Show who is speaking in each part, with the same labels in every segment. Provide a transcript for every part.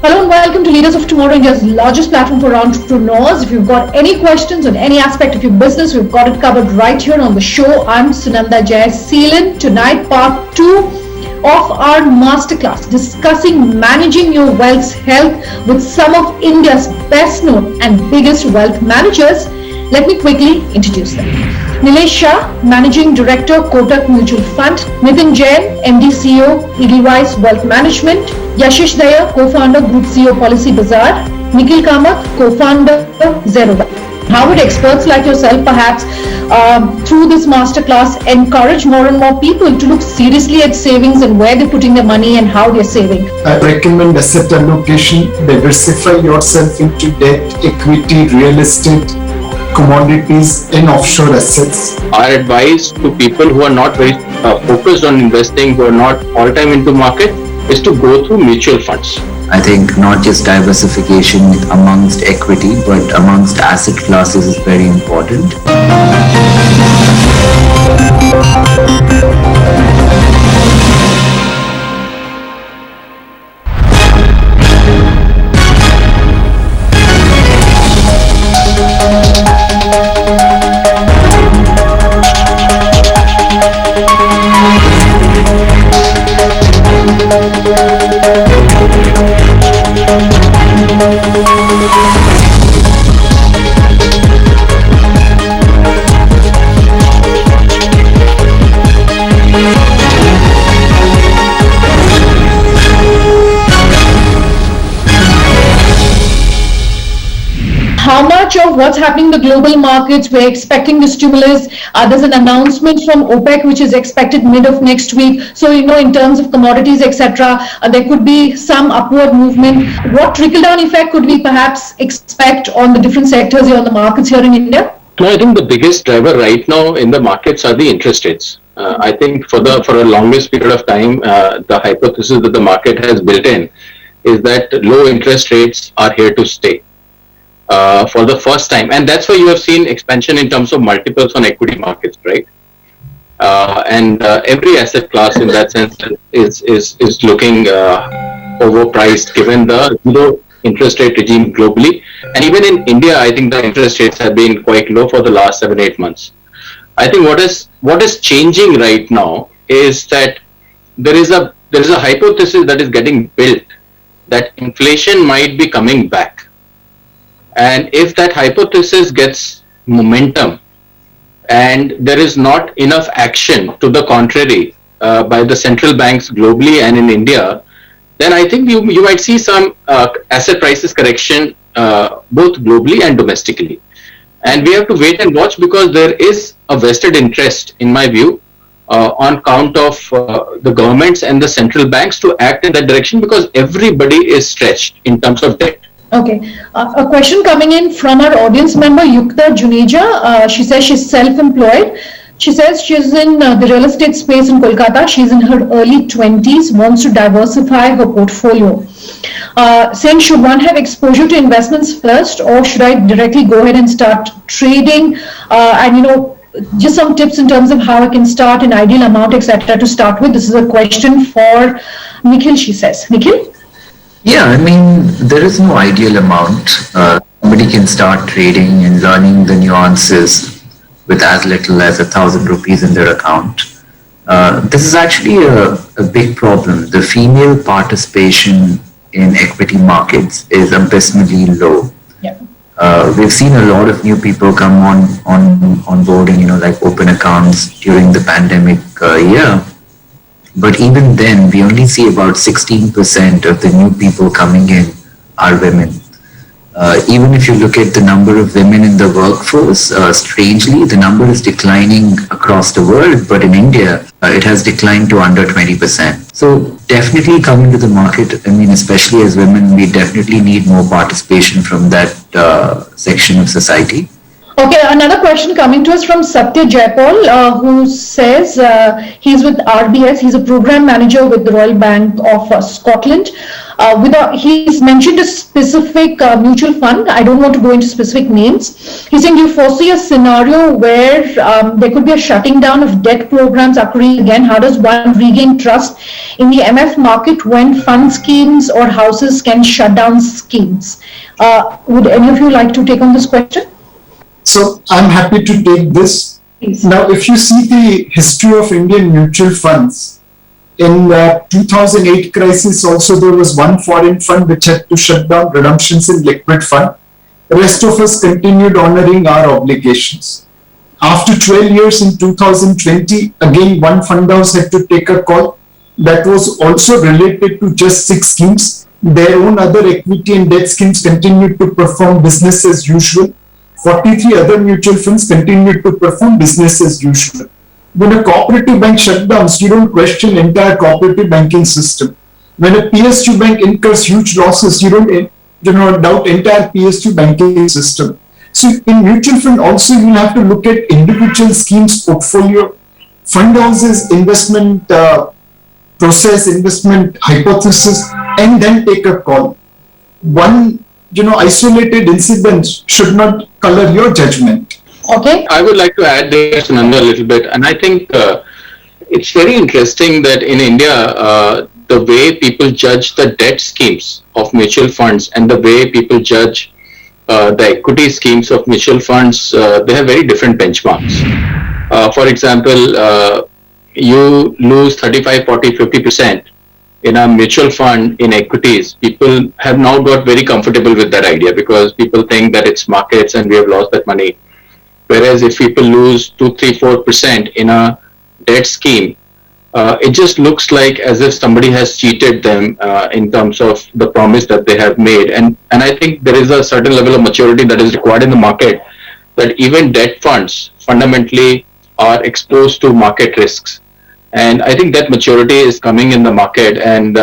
Speaker 1: Hello and welcome to Leaders of Tomorrow, India's largest platform for entrepreneurs. If you've got any questions on any aspect of your business, we've got it covered right here on the show. I'm Sunanda Jayasheelan. Tonight, part 2 of our masterclass discussing managing your wealth's health with some of India's best known and biggest wealth managers. Let me quickly introduce them. Nilesh Shah, Managing Director, Kotak Mutual Fund. Nitin Jain, MD CEO, Edelweiss Wealth Management. Yashish Daya, Co-founder, Group CEO, Policy Bazaar. Nikhil Kamath, Co-founder, Zero. How would experts like yourself perhaps through this masterclass encourage more and more people to look seriously at savings and where they're putting their money and how they're saving?
Speaker 2: I recommend asset allocation, diversify yourself into debt, equity, real estate, commodities and offshore assets.
Speaker 3: Our advice to people who are not very focused on investing, who are not all time into market, is to go through mutual funds.
Speaker 4: I think not just diversification amongst equity, but amongst asset classes is very important.
Speaker 1: How much of what's happening in the global markets, we're expecting the stimulus. There's an announcement from OPEC, which is expected mid of next week. So, in terms of commodities, etc., there could be some upward movement. What trickle-down effect could we perhaps expect on the different sectors here on the markets here in India?
Speaker 3: No, I think the biggest driver right now in the markets are the interest rates. I think for a longest period of time, the hypothesis that the market has built in is that low interest rates are here to stay. For the first time, and that's why you have seen expansion in terms of multiples on equity markets, right? And every asset class in that sense is looking overpriced given the zero interest rate regime globally, and even in India, I think the interest rates have been quite low for the last 7-8 months. I think what is changing right now is that there is a hypothesis that is getting built that inflation might be coming back. And if that hypothesis gets momentum and there is not enough action to the contrary by the central banks globally and in India, then I think you might see some asset prices correction both globally and domestically. And we have to wait and watch because there is a vested interest, in my view, on count of the governments and the central banks to act in that direction because everybody is stretched in terms of debt.
Speaker 1: Okay. A question coming in from our audience member, Yukta Juneja. She says she's self-employed. She says she's in the real estate space in Kolkata. She's in her early 20s, wants to diversify her portfolio. Saying, should one have exposure to investments first or should I directly go ahead and start trading? Just some tips in terms of how I can start, an ideal amount, etc. to start with. This is a question for Nikhil, she says. Nikhil?
Speaker 4: Yeah, I mean, there is no ideal amount. Somebody can start trading and learning the nuances with as little as 1,000 rupees in their account. This is actually a big problem. The female participation in equity markets is abysmally low.
Speaker 1: Yeah.
Speaker 4: We've seen a lot of new people come on board and like open accounts during the pandemic year. But even then, we only see about 16% of the new people coming in are women. Even if you look at the number of women in the workforce, strangely, the number is declining across the world, but in India, it has declined to under 20%. So definitely coming to the market, I mean, especially as women, we definitely need more participation from that section of society.
Speaker 1: Okay, another question coming to us from Satya Jaipal, who says he's with RBS. He's a program manager with the Royal Bank of Scotland. He's mentioned a specific mutual fund. I don't want to go into specific names. He's saying, do you foresee a scenario where there could be a shutting down of debt programs occurring again? How does one regain trust in the MF market when fund schemes or houses can shut down schemes? Would any of you like to take on this question?
Speaker 2: So I'm happy to take this.
Speaker 1: Please.
Speaker 2: Now, if you see the history of Indian mutual funds, in the 2008 crisis also there was one foreign fund which had to shut down, redemptions in liquid fund. The rest of us continued honoring our obligations. After 12 years in 2020, again one fund house had to take a call that was also related to just 6 schemes. Their own other equity and debt schemes continued to perform business as usual. 43 other mutual funds continued to perform business as usual. When a cooperative bank shut down, you don't question entire cooperative banking system. When a PSU bank incurs huge losses, you don't doubt entire PSU banking system. So in mutual fund also you have to look at individual schemes portfolio, fund houses, investment process, investment hypothesis, and then take a call. One isolated incidents should not color your judgment.
Speaker 1: Okay.
Speaker 3: I would like to add this, Sunanda, a little bit. And I think it's very interesting that in India, the way people judge the debt schemes of mutual funds and the way people judge the equity schemes of mutual funds, they have very different benchmarks. For example, you lose 35, 40, 50% in a mutual fund in equities. People have now got very comfortable with that idea because people think that it's markets and we have lost that money. Whereas if people lose 2, 3, 4% in a debt scheme, it just looks like as if somebody has cheated them in terms of the promise that they have made. And I think there is a certain level of maturity that is required in the market that even debt funds fundamentally are exposed to market risks. And I think that maturity is coming in the market, and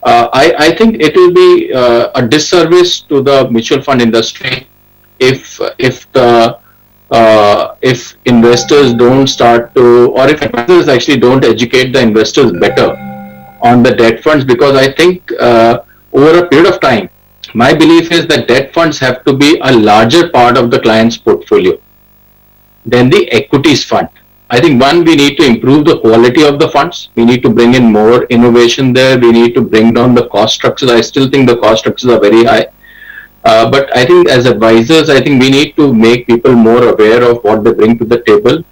Speaker 3: I think it will be a disservice to the mutual fund industry if investors don't start to, or if investors actually don't educate the investors better on the debt funds, because I think over a period of time, my belief is that debt funds have to be a larger part of the client's portfolio than the equities fund. I think we need to improve the quality of the funds. We need to bring in more innovation there. We need to bring down the cost structures. I still think the cost structures are very high. But I think as advisors, I think we need to make people more aware of what they bring to the table.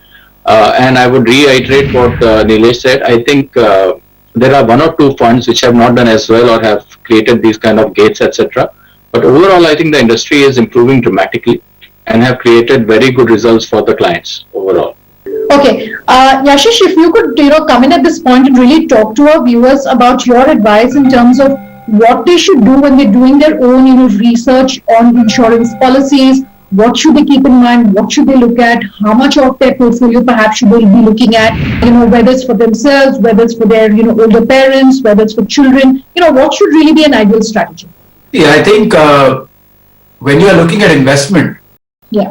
Speaker 3: And I would reiterate what Nilesh said. I think there are 1 or 2 funds which have not done as well or have created these kind of gates, etc. But overall, I think the industry is improving dramatically and have created very good results for the clients overall.
Speaker 1: Okay, Yashish, if you could, come in at this point and really talk to our viewers about your advice in terms of what they should do when they're doing their own, research on insurance policies. What should they keep in mind? What should they look at? How much of their portfolio perhaps should they be looking at? Whether it's for themselves, whether it's for their, older parents, whether it's for children. What should really be an ideal strategy?
Speaker 5: Yeah, I think when you are looking at investment, you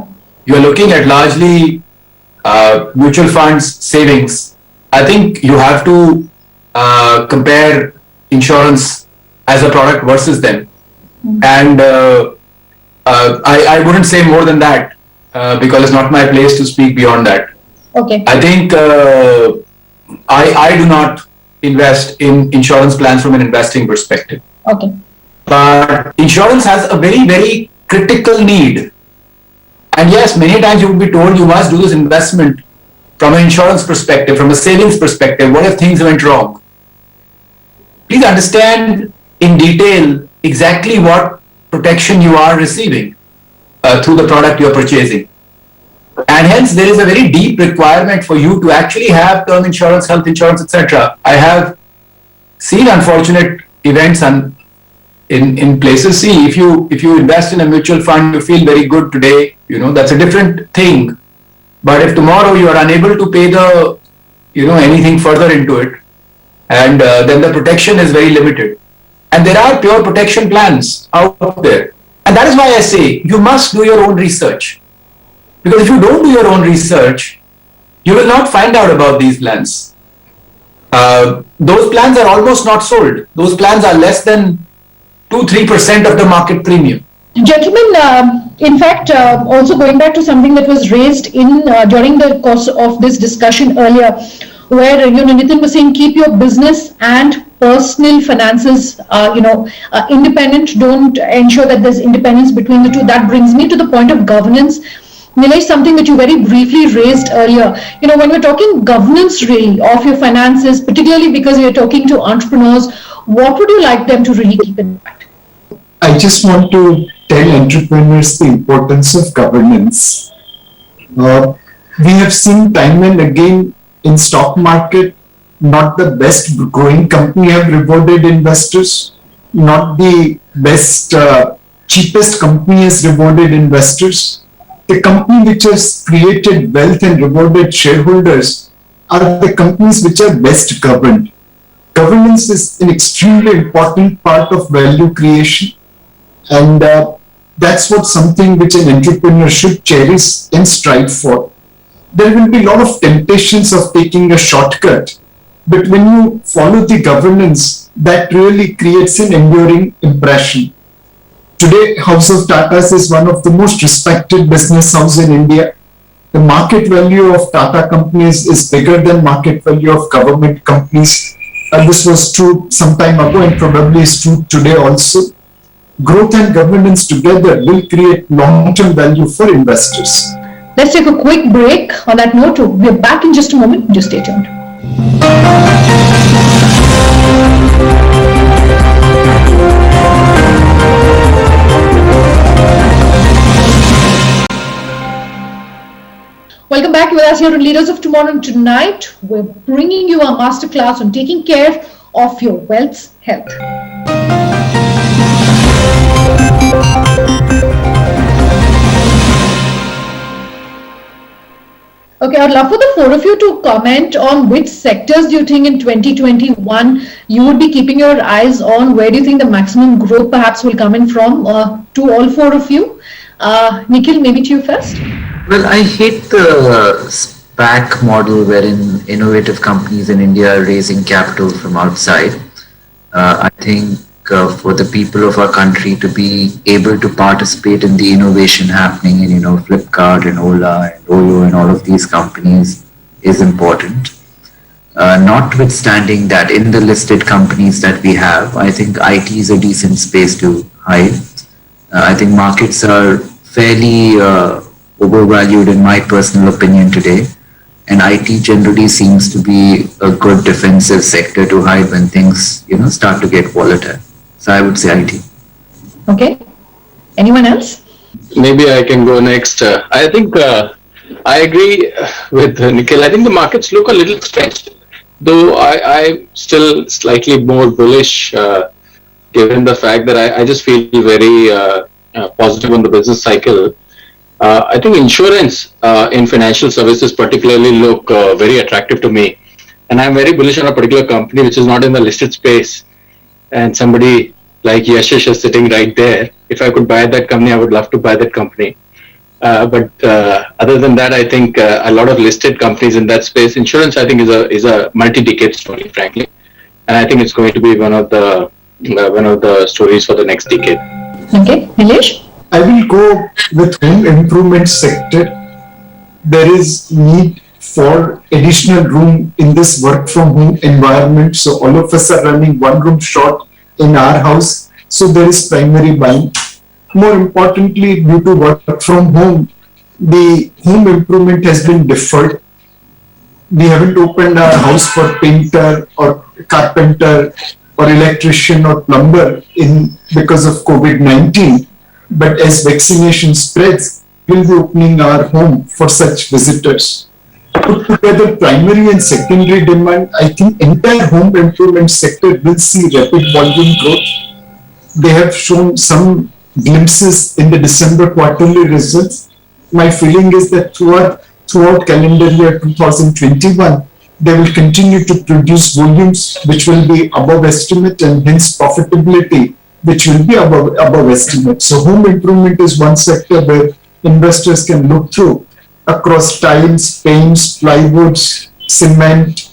Speaker 5: are looking at largely mutual funds, savings. I think you have to compare insurance as a product versus them. And I wouldn't say more than that because it's not my place to speak beyond that.
Speaker 1: Okay.
Speaker 5: I think I do not invest in insurance plans from an investing perspective.
Speaker 1: Okay.
Speaker 5: But insurance has a very, very critical need. And yes, many times you would be told you must do this investment from an insurance perspective, from a savings perspective. What if things went wrong? Please understand in detail exactly what protection you are receiving through the product you are purchasing. And hence, there is a very deep requirement for you to actually have term insurance, health insurance, etc. I have seen unfortunate events in places. See, if you invest in a mutual fund, you feel very good today. That's a different thing. But if tomorrow you are unable to pay the anything further into it, and then the protection is very limited. And there are pure protection plans out there. And that is why I say you must do your own research. Because if you don't do your own research, you will not find out about these plans. Those plans are almost not sold. Those plans are less than 2-3% of the market premium.
Speaker 1: Gentlemen, in fact, also going back to something that was raised in during the course of this discussion earlier, where Nitin was saying keep your business and personal finances independent. Don't ensure that there's independence between the two. That brings me to the point of governance. Nilesh, something that you very briefly raised earlier. When we're talking governance really of your finances, particularly because you're talking to entrepreneurs, what would you like them to really keep in mind?
Speaker 2: I just want to tell entrepreneurs the importance of governance. We have seen time and again in stock market, not the best growing company have rewarded investors, not the best, cheapest company has rewarded investors. The company which has created wealth and rewarded shareholders are the companies which are best governed. Governance is an extremely important part of value creation, and that's what something which an entrepreneur should cherish and strive for. There will be a lot of temptations of taking a shortcut, but when you follow the governance, that really creates an enduring impression. Today, House of Tatas is one of the most respected business houses in India. The market value of Tata companies is bigger than market value of government companies. And this was true some time ago and probably is true today also. Growth and governance together will create long-term value for investors.
Speaker 1: Let's take a quick break. On that note, we're back in just a moment. Just stay tuned. Welcome back with us here on Leaders of Tomorrow. And tonight, we're bringing you a masterclass on taking care of your wealth's health. Okay, I'd love for the four of you to comment on which sectors do you think in 2021 you would be keeping your eyes on. Where do you think the maximum growth perhaps will come in from? To all four of you. Nikhil, maybe to you first.
Speaker 4: Well, I hate the SPAC model wherein innovative companies in India are raising capital from outside. I think for the people of our country to be able to participate in the innovation happening in, Flipkart and Ola and Oyo and all of these companies is important. Notwithstanding that, in the listed companies that we have, I think IT is a decent space to hide. I think markets are fairly overvalued in my personal opinion today, and IT generally seems to be a good defensive sector to hide when things start to get volatile. So I would say IT.
Speaker 1: Okay. Anyone else?
Speaker 3: Maybe I can go next. I think I agree with Nikhil. I think the markets look a little stretched, though I'm still slightly more bullish given the fact that I just feel very positive on the business cycle. I think insurance in financial services particularly look very attractive to me. And I'm very bullish on a particular company which is not in the listed space. And somebody like Yashish is sitting right there. If I could buy that company, I would love to buy that company. But other than that, I think a lot of listed companies in that space, insurance, I think is a multi-decade story, frankly. And I think it's going to be one of the stories for the next decade.
Speaker 1: Okay, Nilesh?
Speaker 2: I will go with home improvement sector. There is need for additional room in this work from home environment. So all of us are running one room short in our house. So there is primary buying. More importantly, due to work from home, the home improvement has been deferred. We haven't opened our house for painter or carpenter or electrician or plumber because of COVID-19. But as vaccination spreads, we'll be opening our home for such visitors. Put together primary and secondary demand, I think entire home improvement sector will see rapid volume growth. They have shown some glimpses in the December quarterly results. My feeling is that throughout calendar year 2021, they will continue to produce volumes which will be above estimate and hence profitability which will be above estimate. So home improvement is one sector where investors can look through. across tiles, paints, plywoods, cement,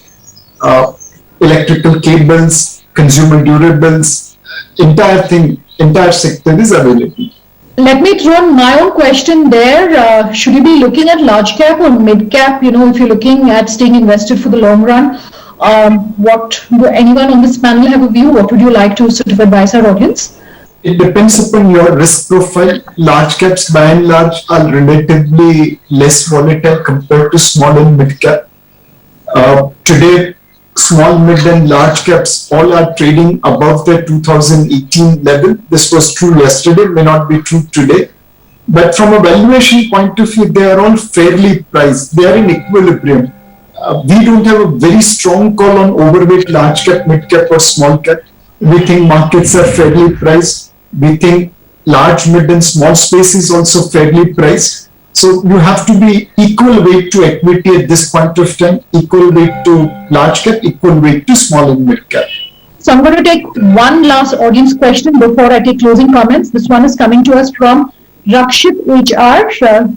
Speaker 2: electrical cables, consumer durables, entire sector is available.
Speaker 1: Let me throw in my own question there. Should you be looking at large cap or mid cap? If you're looking at staying invested for the long run, what do anyone on this panel have a view? What would you like to sort of advise our audience?
Speaker 2: It depends upon your risk profile. Large caps by and large are relatively less volatile compared to small and mid cap. Today, small, mid and large caps all are trading above their 2018 level. This was true yesterday, may not be true today. But from a valuation point of view, they are all fairly priced. They are in equilibrium. We don't have a very strong call on overweight large cap, mid cap or small cap. We think markets are fairly priced. We think large, mid and small space is also fairly priced. So you have to be equal weight to equity at this point of time, equal weight to large cap, equal weight to small and mid cap.
Speaker 1: So I'm going to take one last audience question before I take closing comments. This one is coming to us from Rakshit HR,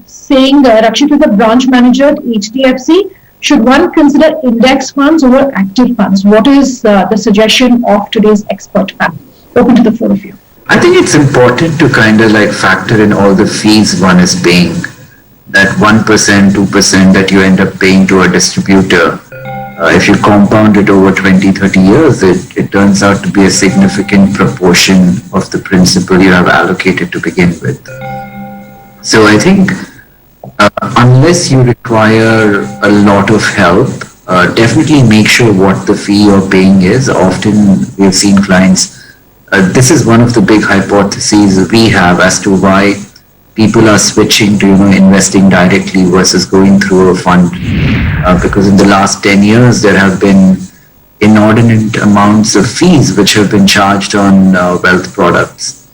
Speaker 1: saying Rakshit is a branch manager at HDFC. Should one consider index funds over active funds? What is the suggestion of today's expert panel? Open to the four of you.
Speaker 4: I think it's important to kind of like factor in all the fees one is paying. That 1%, 2% that you end up paying to a distributor, if you compound it over 20, 30 years, it turns out to be a significant proportion of the principal you have allocated to begin with. So I think unless you require a lot of help, definitely make sure what the fee you're paying is. Often we've seen clients, this is one of the big hypotheses we have as to why people are switching to investing directly versus going through a fund, because in the last 10 years there have been inordinate amounts of fees which have been charged on wealth products.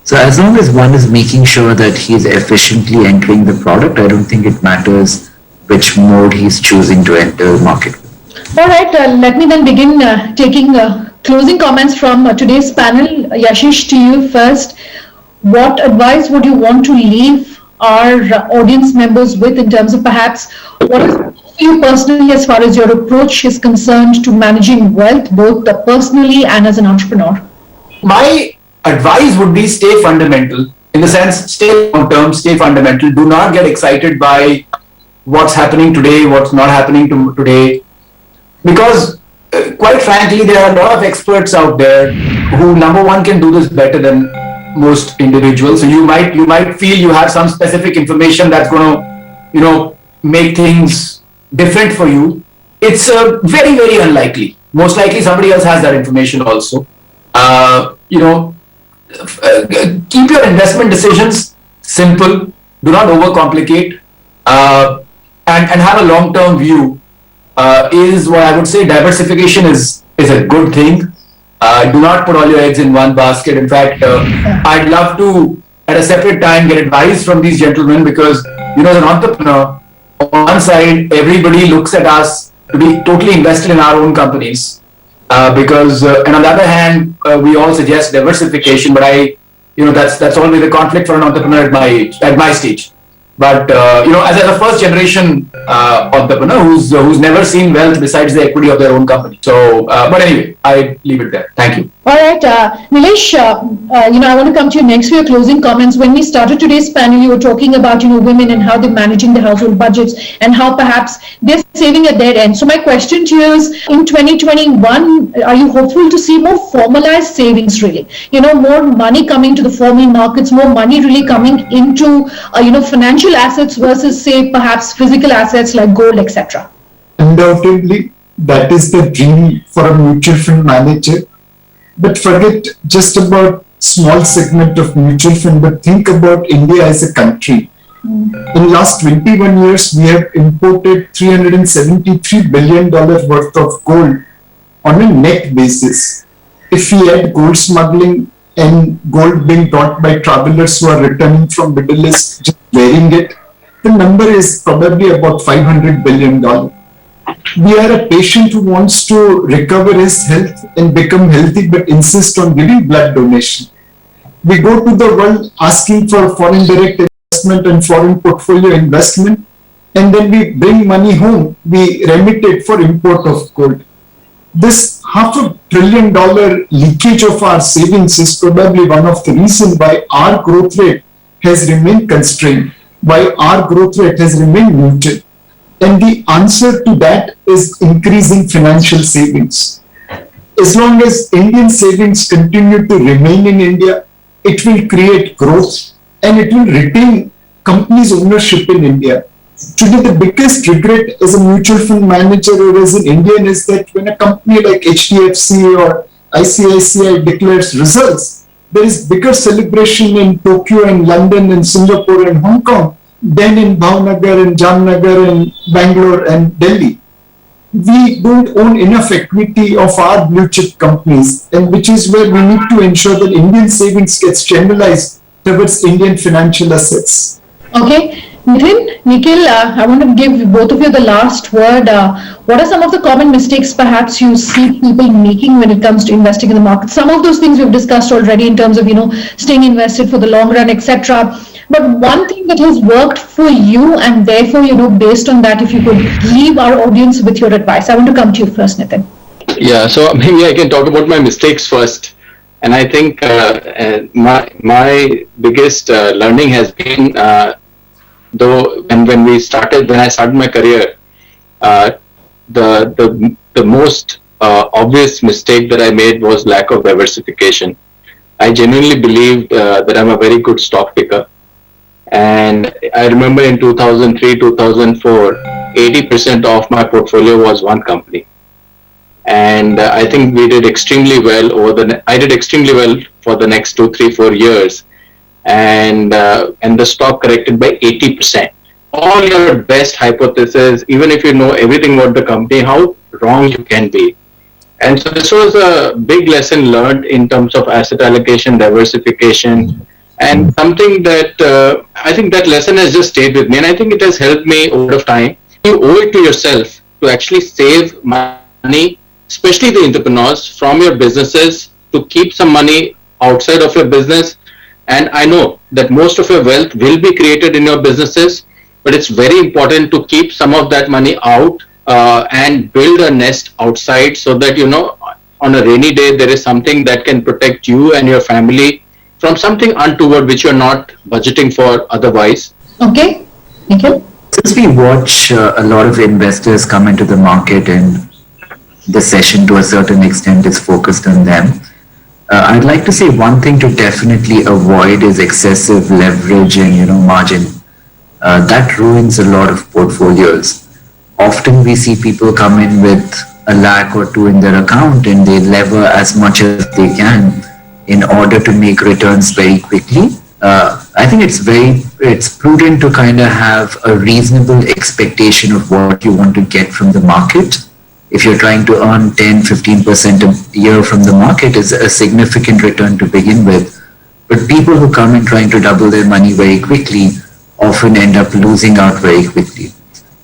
Speaker 4: So as long as one is making sure that he is efficiently entering the product, I don't think it matters which mode he's choosing to enter the market.
Speaker 1: All right, let me then begin taking closing comments from today's panel. Yashish, to you first. What advice would you want to leave our audience members with in terms of perhaps what is you personally as far as your approach is concerned to managing wealth, both personally and as an entrepreneur?
Speaker 5: My advice would be stay fundamental, in the sense stay long term, stay fundamental. Do not get excited by what's happening today, what's not happening today, because quite frankly, there are a lot of experts out there who, number one, can do this better than most individuals. So you might feel you have some specific information that's going to make things different for you. It's very, very unlikely. Most likely somebody else has that information also. Keep your investment decisions simple. Do not overcomplicate, and have a long-term view. Is what I would say. Diversification is a good thing. Do not put all your eggs in one basket. In fact, I'd love to, at a separate time, get advice from these gentlemen, because, as an entrepreneur, on one side, everybody looks at us to be totally invested in our own companies, and on the other hand, we all suggest diversification, but that's always a conflict for an entrepreneur at my stage. But as a first generation entrepreneur who's never seen wealth besides the equity of their own company. So, but anyway, I leave it there. Thank you.
Speaker 1: All right, Nilesh, I want to come to you next for your closing comments. When we started today's panel, you were talking about women and how they're managing their household budgets and how perhaps they're saving at their end. So my question to you is, in 2021, are you hopeful to see more formalized savings, really? More money coming to the formal markets, more money really coming into financial assets versus, say, perhaps physical assets like gold, etc.?
Speaker 2: Undoubtedly, that is the dream for a mutual fund manager. But forget just about small segment of mutual fund, but think about India as a country. In last 21 years, we have imported $373 billion worth of gold on a net basis. If we add gold smuggling and gold being brought by travelers who are returning from Middle East, just wearing it, the number is probably about $500 billion. We are a patient who wants to recover his health and become healthy, but insist on giving blood donation. We go to the world asking for foreign direct investment and foreign portfolio investment, and then we bring money home, we remit it for import of gold. This $500 billion leakage of our savings is probably one of the reasons why our growth rate has remained constrained, why our growth rate has remained muted. And the answer to that is increasing financial savings. As long as Indian savings continue to remain in India, it will create growth and it will retain companies' ownership in India. Today, the biggest regret as a mutual fund manager or as an Indian is that when a company like HDFC or ICICI declares results, there is bigger celebration in Tokyo and London and Singapore and Hong Kong than in Bhavnagar and Jamnagar and Bangalore and Delhi. We don't own enough equity of our blue chip companies, and which is where we need to ensure that Indian savings gets channelized towards Indian financial assets.
Speaker 1: Okay. Nitin, Nikhil, I want to give both of you the last word. What are some of the common mistakes perhaps you see people making when it comes to investing in the market? Some of those things we've discussed already in terms of, staying invested for the long run, etc. But one thing that has worked for you, and therefore, based on that, if you could leave our audience with your advice. I want to come to you first, Nitin.
Speaker 3: Yeah, so maybe I can talk about my mistakes first. And I think my biggest learning has been, though when I started my career, the most obvious mistake that I made was lack of diversification. I genuinely believed that I'm a very good stock picker. And I remember in 2003, 2004, 80% of my portfolio was one company. And I think we did extremely well I did extremely well for the next 2, 3, 4 years. And the stock corrected by 80%. All your best hypotheses, even if you know everything about the company, how wrong you can be. And so this was a big lesson learned in terms of asset allocation, diversification, and something that I think that lesson has just stayed with me, and I think it has helped me over time. You owe it to yourself to actually save money, especially the entrepreneurs, from your businesses, to keep some money outside of your business. And I know that most of your wealth will be created in your businesses, but it's very important to keep some of that money out and build a nest outside, so that on a rainy day there is something that can protect you and your family from something untoward which you're not budgeting for otherwise.
Speaker 1: Okay, Nikhil.
Speaker 4: Since we watch a lot of investors come into the market and the session to a certain extent is focused on them, I'd like to say one thing to definitely avoid is excessive leverage and margin. That ruins a lot of portfolios. Often we see people come in with $1 lakh or 2 in their account and they lever as much as they can in order to make returns very quickly. I think it's prudent to kind of have a reasonable expectation of what you want to get from the market. If you're trying to earn 10-15% a year from the market, is a significant return to begin with. But people who come in trying to double their money very quickly often end up losing out very quickly.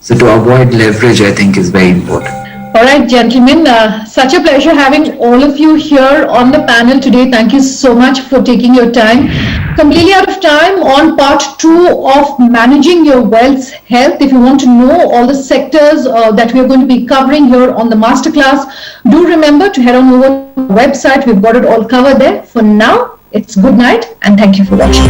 Speaker 4: So to avoid leverage, I think, is very important.
Speaker 1: All right, gentlemen, such a pleasure having all of you here on the panel today. Thank you so much for taking your time. Completely out of time on part 2 of Managing Your Wealth's Health. If you want to know all the sectors that we are going to be covering here on the masterclass, do remember to head on over to the website. We've got it all covered there. For now, it's good night and thank you for watching.